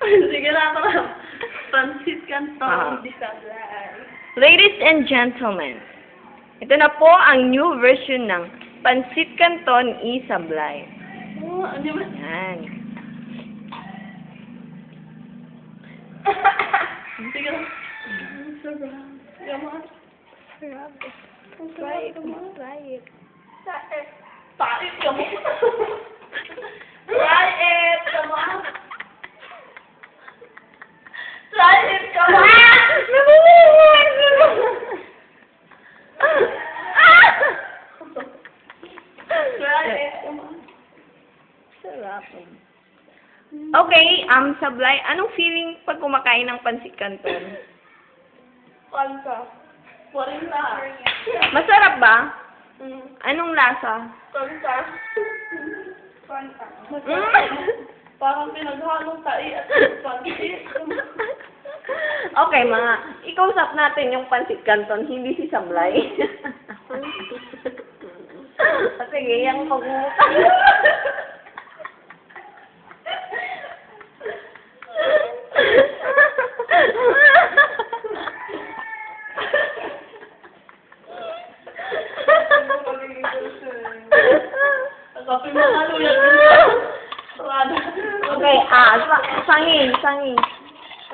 Sige na ako lang. Pansit Canton, di sablay. Ladies and gentlemen, ito na po ang new version ng Pansit Canton Isablay. Oh, ano ba? Yan. Sige lang. Sarap. Yaman. Sarap. Try it. Try it. Try it, come on. Try it, come on. Try it, come on. Try it, come on. Sarap. Okay, sablay, anong feeling pag kumakain ng Pansit Canton? Kanta. Waring na. Masarap ba? Mm. Anong lasa? Kanta. Kanta. Mm. Parang pinaghalong tai at pansit. Okay, ikausap natin yung Pansit Canton, hindi si Sablay. Sige, yung pag-uutang. Kape mo nga luya. Okay, sangin.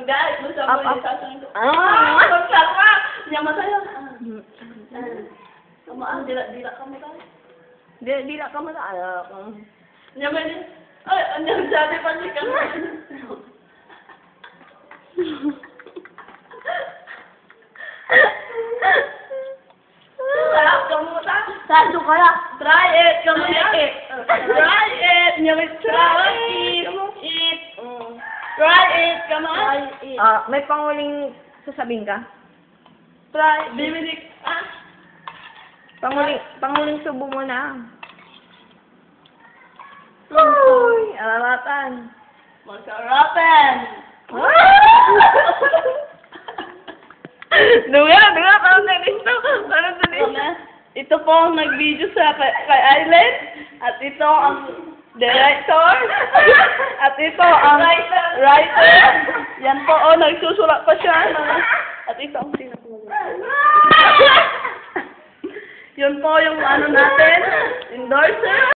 Guys, gusto ko yung sasangin ko. Magsarap! Niya masaya. Kamaan, dila ka mo tayo. Dila ka mataalak. Niya ba din? Ay, anong sabi pa si ka? Sarap ka mo tayo. Sado ka lang. Try it, come on, eat. Try it, niya may try it. Eat. Try it, come on. May panguling sasabihin ka? Try, bibili, Panguling subo mo na. Uy, alalatan. Masarapan. Duga, parang ganito. Ito po ang nag-video sa kay Island. At ito ang director. At ito ang writer. Yan po, nagsusulat pa siya. At ito ang sinakulat. Yun po yung ano natin, endorser.